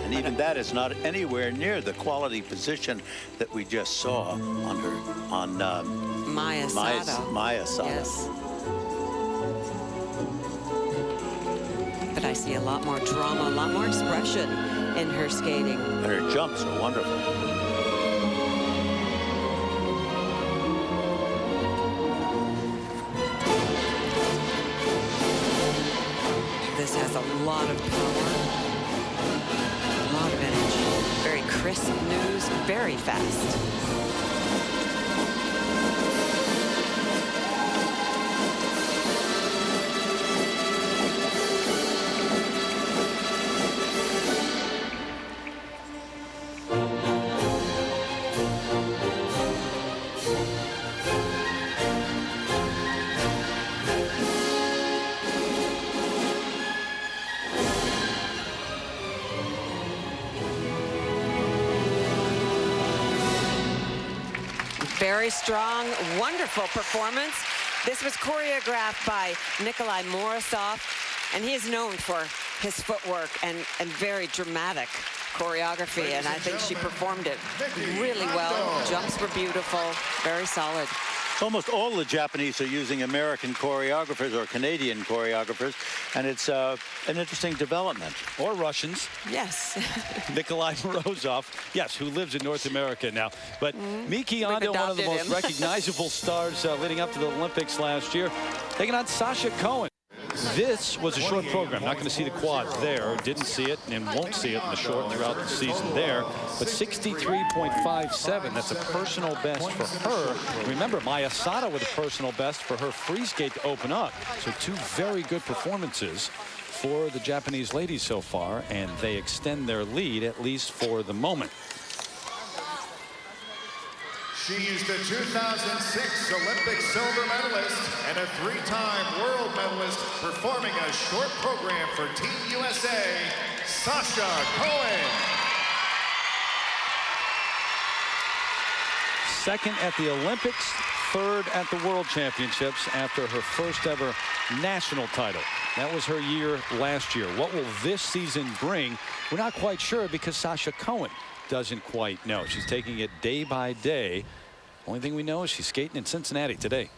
And even that is not anywhere near the quality position that we just saw on her, on Maya Sada. Maya Sada. Yes. But I see a lot more drama, a lot more expression in her skating. And her jumps are wonderful. This has A lot of power. A lot of energy. Very crisp news, very fast. Very strong, wonderful performance. This was choreographed by Nikolai Morozov, and he is known for his footwork and very dramatic choreography, and I think she performed it really well. Jumps were beautiful, very solid. Almost all the Japanese are using American choreographers or Canadian choreographers, and it's an interesting development. Or Russians. Yes. Nikolai Morozov, yes, who lives in North America now. But Miki Ando, one of the most recognizable stars leading up to the Olympics last year, taking on Sasha Cohen. This was a short program. Not going to see the quads there. Didn't see it and won't see it in the short throughout the season there. But 63.57, that's a personal best for her. Remember, Maya Sato with a personal best for her free skate to open up. So two very good performances for the Japanese ladies so far, and they extend their lead, at least for the moment. She is the 2006 Olympic silver medalist and a three-time world medalist, performing a short program for Team USA, Sasha Cohen. Second at the Olympics, third at the World Championships after her first ever national title. That was her year last year. What will this season bring? We're not quite sure because Sasha Cohen doesn't quite know. She's taking it day by day. Only thing we know is she's skating in Cincinnati today.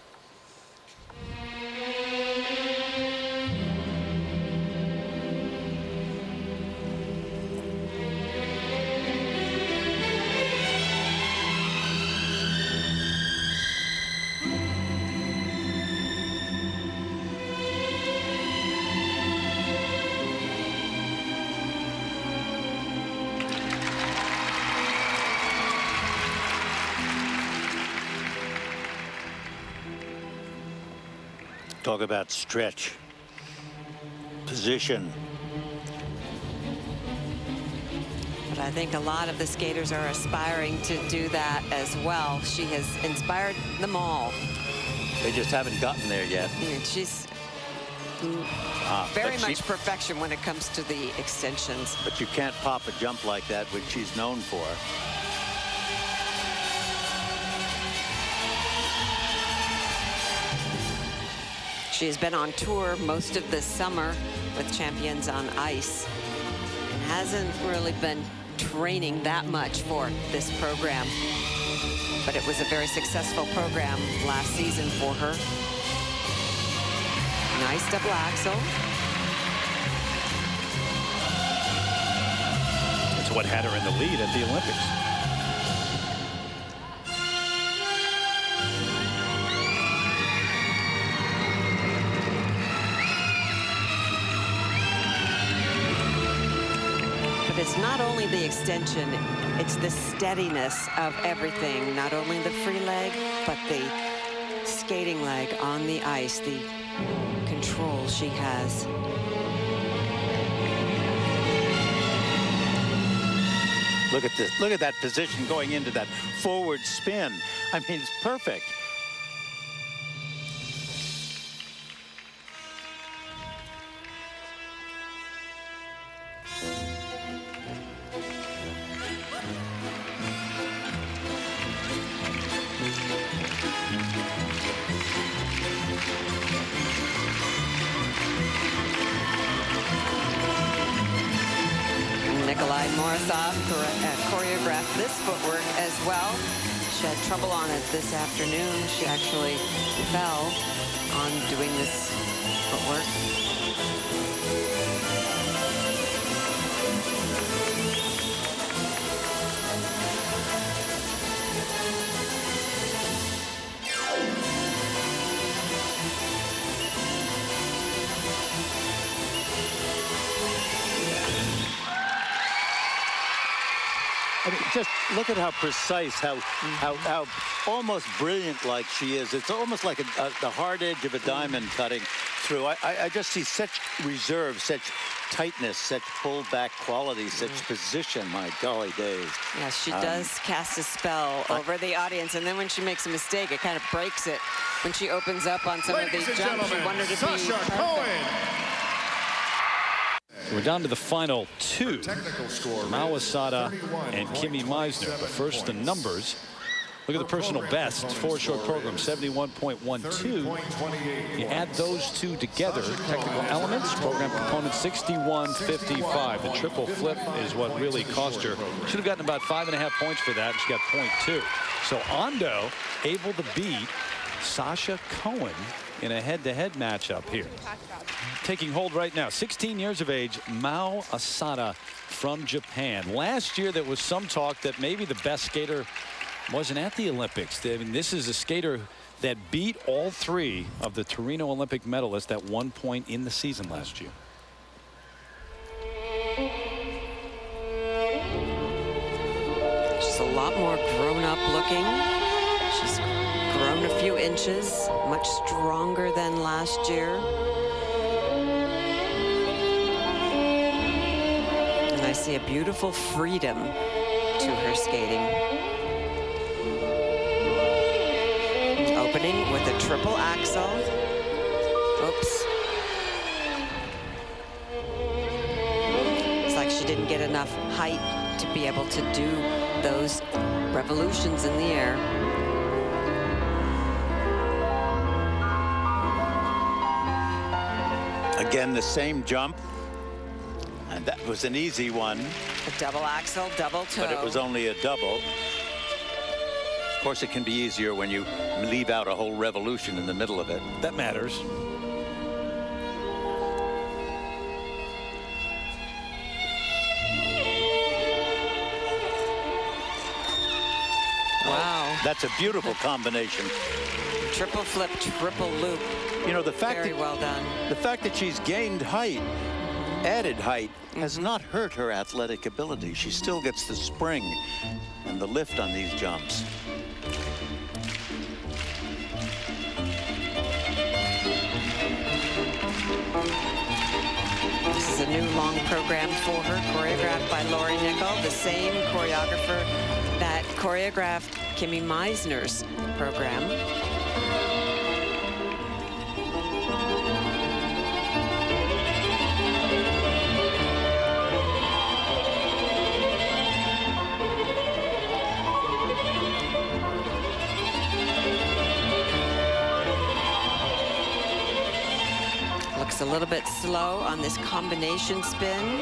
Talk about stretch, position. But I think a lot of the skaters are aspiring to do that as well. She has inspired them all. They just haven't gotten there yet. She's very much perfection when it comes to the extensions. But you can't pop a jump like that, which she's known for. She has been on tour most of this summer with Champions on Ice and hasn't really been training that much for this program. But it was a very successful program last season for her. Nice double axel. It's what had her in the lead at the Olympics. But it's not only the extension, it's the steadiness of everything. Not only the free leg, but the skating leg on the ice, the control she has. Look at this. Look at that position going into that forward spin. I mean, it's perfect. Nikolai Morozov choreographed this footwork as well. She had trouble on it this afternoon. She actually fell on doing this footwork. Look at how precise, how almost brilliant-like she is. It's almost like the hard edge of a diamond cutting through. I just see such reserve, such tightness, such pulled-back quality, such position. My golly days. Yeah, she does cast a spell over the audience, and then when she makes a mistake, it kind of breaks it. When she opens up on some of these jumps, you wonder to be perfect. We're down to the final two, Mao Asada and Kimi Meisner. But first, the numbers. Look at the personal best for short program, 71.12. You add those two together, technical elements, program component 61.55. The triple flip is what really cost her. Should have gotten about 5.5 points for that, and she got 0.2. So Ando able to beat Sasha Cohen in a head-to-head matchup here. Taking hold right now, 16 years of age, Mao Asada from Japan. Last year there was some talk that maybe the best skater wasn't at the Olympics. I mean, this is a skater that beat all three of the Torino Olympic medalists at one point in the season last year. She's a lot more grown up looking. She's grown a few inches, much stronger than last year. And I see a beautiful freedom to her skating. Opening with a triple axel. Oops. It's like she didn't get enough height to be able to do those revolutions in the air. Again, the same jump, and that was an easy one. A double axel, double toe. But it was only a double. Of course, it can be easier when you leave out a whole revolution in the middle of it. That matters. Wow. That's a beautiful combination. Triple flip, triple loop. You know, the fact Very well done. The fact that she's gained height, added height, has not hurt her athletic ability. She still gets the spring and the lift on these jumps. This is a new long program for her, choreographed by Laurie Nickel, the same choreographer that choreographed Kimi Meisner's program. Looks a little bit slow on this combination spin.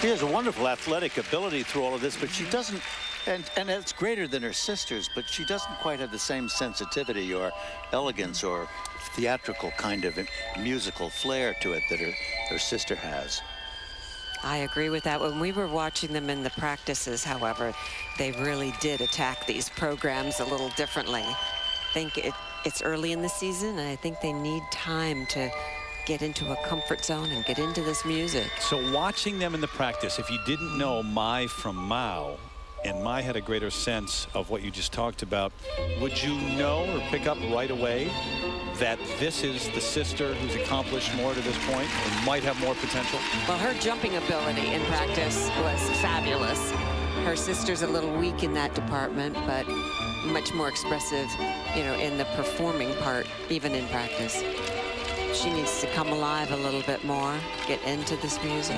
She has a wonderful athletic ability through all of this, but she doesn't, and it's greater than her sisters, but she doesn't quite have the same sensitivity or elegance or theatrical kind of musical flair to it that her sister has. I agree with that. When we were watching them in the practices, however, they really did attack these programs a little differently. I think it's early in the season, and I think they need time to get into a comfort zone and get into this music. So watching them in the practice, if you didn't know Mai from Mao, and Mai had a greater sense of what you just talked about, would you know or pick up right away that this is the sister who's accomplished more to this point and might have more potential? Well, her jumping ability in practice was fabulous. Her sister's a little weak in that department, but much more expressive, you know, in the performing part, even in practice. She needs to come alive a little bit more, get into this music.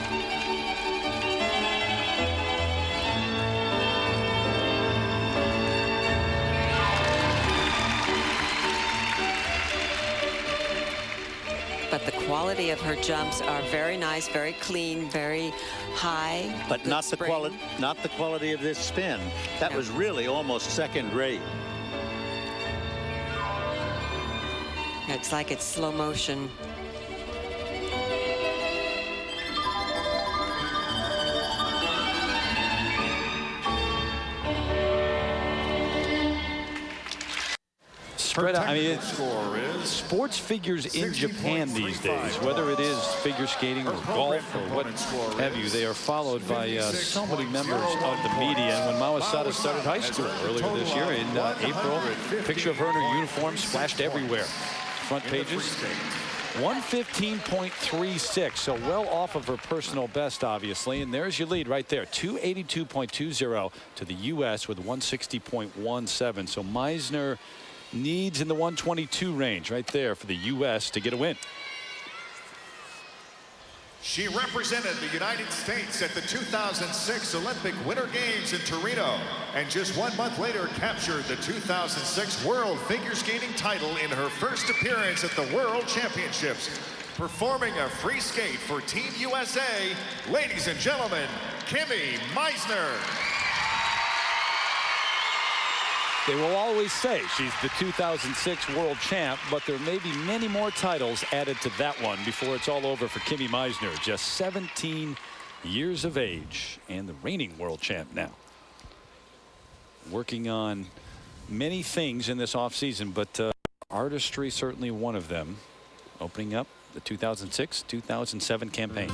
But but the quality of her jumps are very nice, very clean, very high. But not the quality of this spin. That was really almost second rate. It's like it's slow motion. Spread out. I mean, sports figures in Japan these days, whether it is figure skating or golf or what have you, they are followed by so many members of the media. And when Mawasada started high school earlier this year in April, a picture of her in her uniform splashed everywhere. Front pages. 115.36, so well off of her personal best, obviously. And there's your lead right there, 282.20 to the U.S. with 160.17. So Meisner needs in the 122 range right there for the U.S. to get a win. She represented the United States at the 2006 Olympic Winter Games in Torino, and just 1 month later captured the 2006 World Figure Skating title in her first appearance at the World Championships. Performing a free skate for Team USA, ladies and gentlemen, Kimmy Meisner. They will always say she's the 2006 world champ, but there may be many more titles added to that one before it's all over for Kimmy Meisner. Just 17 years of age and the reigning world champ now. Working on many things in this offseason, but artistry certainly one of them. Opening up the 2006-2007 campaign.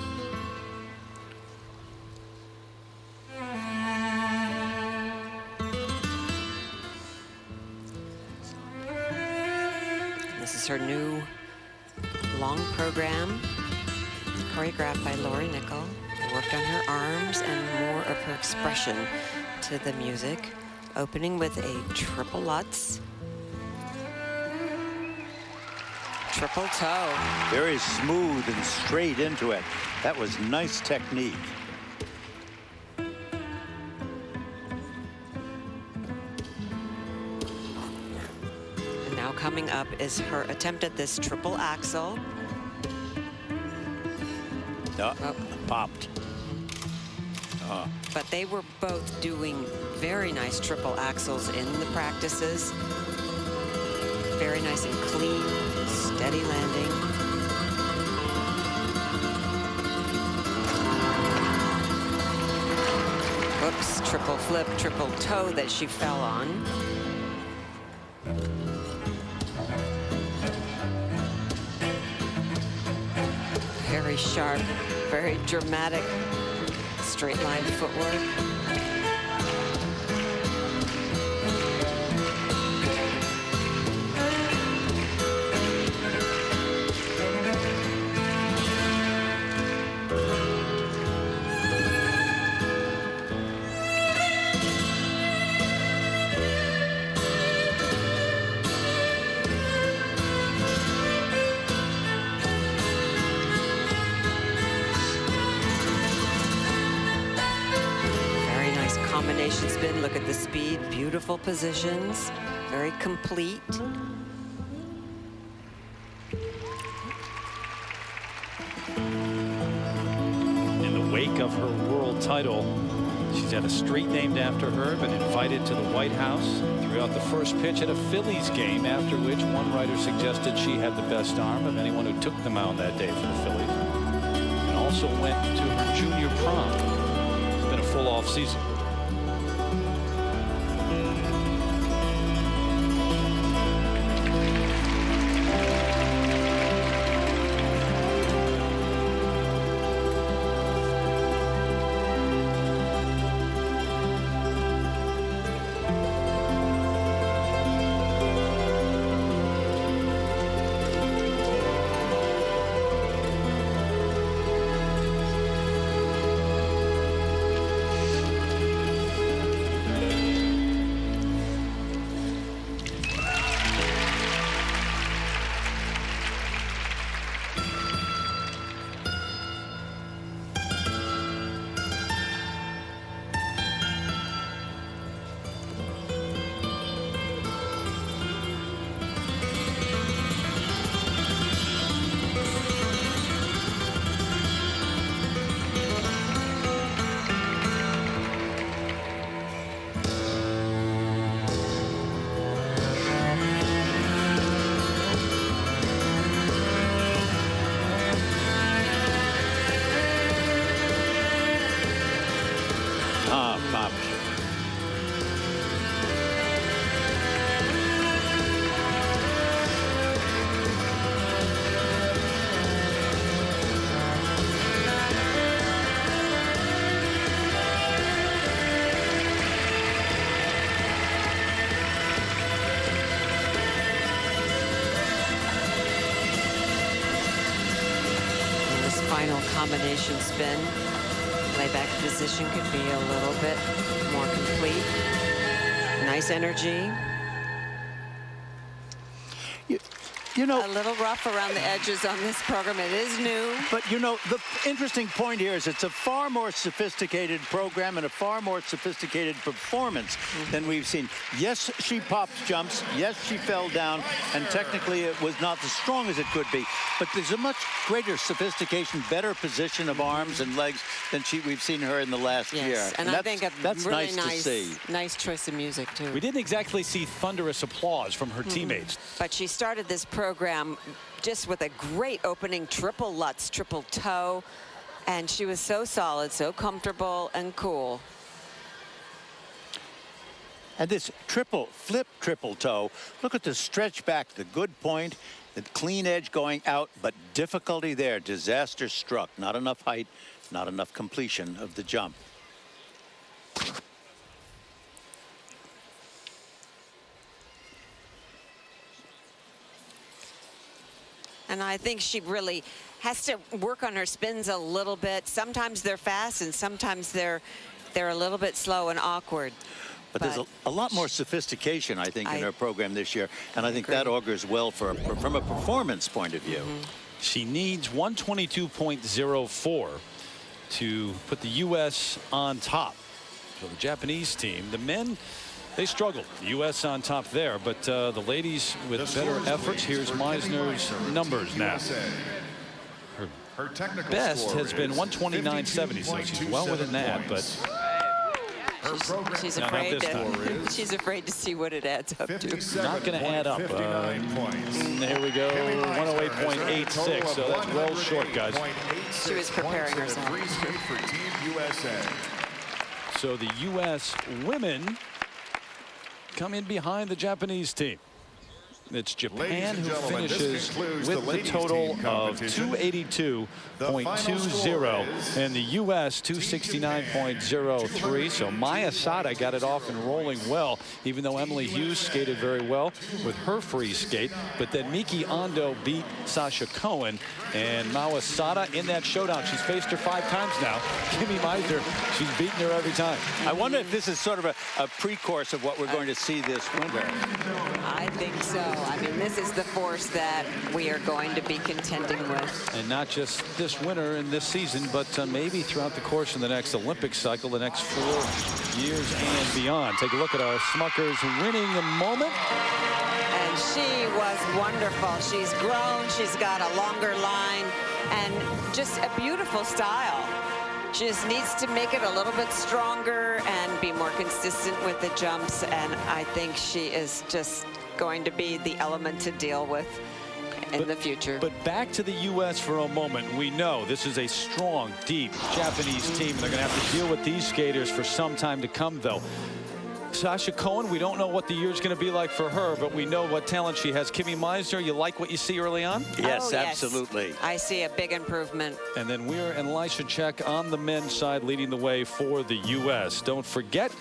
This is her new long program, choreographed by Lori Nickel. They worked on her arms and more of her expression to the music, opening with a triple Lutz. Triple toe. Very smooth and straight into it. That was nice technique. Coming up is her attempt at this triple axel. Popped. But they were both doing very nice triple axels in the practices. Very nice and clean, steady landing. Whoops, triple flip, triple toe that she fell on. Very sharp, very dramatic straight line footwork. Combination spin, look at the speed, beautiful positions, very complete. In the wake of her world title, she's had a street named after her, been invited to the White House, threw out the first pitch at a Phillies game, after which one writer suggested she had the best arm of anyone who took the mound that day for the Phillies, and also went to her junior prom. It's been a full off season. combination spin. Layback position could be a little bit more complete. Nice energy. You know, a little rough around the edges on this program. It is new. But, you know, the interesting point here is it's a far more sophisticated program and a far more sophisticated performance than we've seen. Yes, she popped jumps. Yes, she fell down. And technically, it was not as strong as it could be. But there's a much greater sophistication, better position of arms and legs than we've seen her in the last year. And I think that's really nice to see. Nice choice of music, too. We didn't exactly see thunderous applause from her teammates. But she started this program just with a great opening triple Lutz, triple toe, and she was so solid, so comfortable and cool. And this flip triple toe, look at the stretch back, the good point, the clean edge going out, but difficulty there. Disaster struck. Not enough height, not enough completion of the jump. And I think she really has to work on her spins a little bit. Sometimes they're fast and sometimes they're a little bit slow and awkward. But there's a lot more sophistication, I think, in her program this year. And I think that augurs well from a performance point of view. She needs 122.04 to put the U.S. on top. So the Japanese team, the men, they struggled. The U.S. on top there, but the ladies with better efforts. Here's Meisner's numbers now. Her technical best has been 129.70, so she's well within that, but she's afraid she's afraid to see what it adds up to. Not going to add up. There we go, 108.86, so that's well short, guys. She was preparing herself. So the U.S. women come in behind the Japanese team. It's Japan who finishes with the total of 282.20 and the U.S. 269.03. So Maya Sada got it off and rolling well, even though Emily Hughes skated very well with her free skate. But then Miki Ando beat Sasha Cohen, and Maya Sada in that showdown. She's faced her 5 times now. Kimmy Meisner, she's beaten her every time. I wonder if this is sort of a pre-course of what we're going to see this winter. I think so. I mean, this is the force that we are going to be contending with. And not just this winter and this season, but maybe throughout the course of the next Olympic cycle, the next 4 years and beyond. Take a look at our Smuckers winning moment. And she was wonderful. She's grown. She's got a longer line and just a beautiful style. She just needs to make it a little bit stronger and be more consistent with the jumps. And I think she is just going to be the element to deal with in the future. But back to the U.S. for a moment. We know this is a strong, deep Japanese team. And they're going to have to deal with these skaters for some time to come, though. Sasha Cohen, we don't know what the year's going to be like for her, but we know what talent she has. Kimmy Meisner, you like what you see early on? Yes, absolutely. I see a big improvement. And then Weir and Lysychak on the men's side leading the way for the U.S. Don't forget,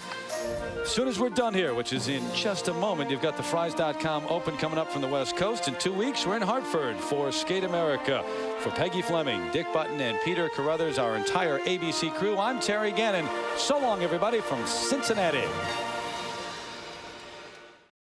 as soon as we're done here, which is in just a moment, you've got the Fries.com Open coming up from the West Coast. In 2 weeks, we're in Hartford for Skate America. For Peggy Fleming, Dick Button, and Peter Carruthers, our entire ABC crew, I'm Terry Gannon. So long, everybody, from Cincinnati.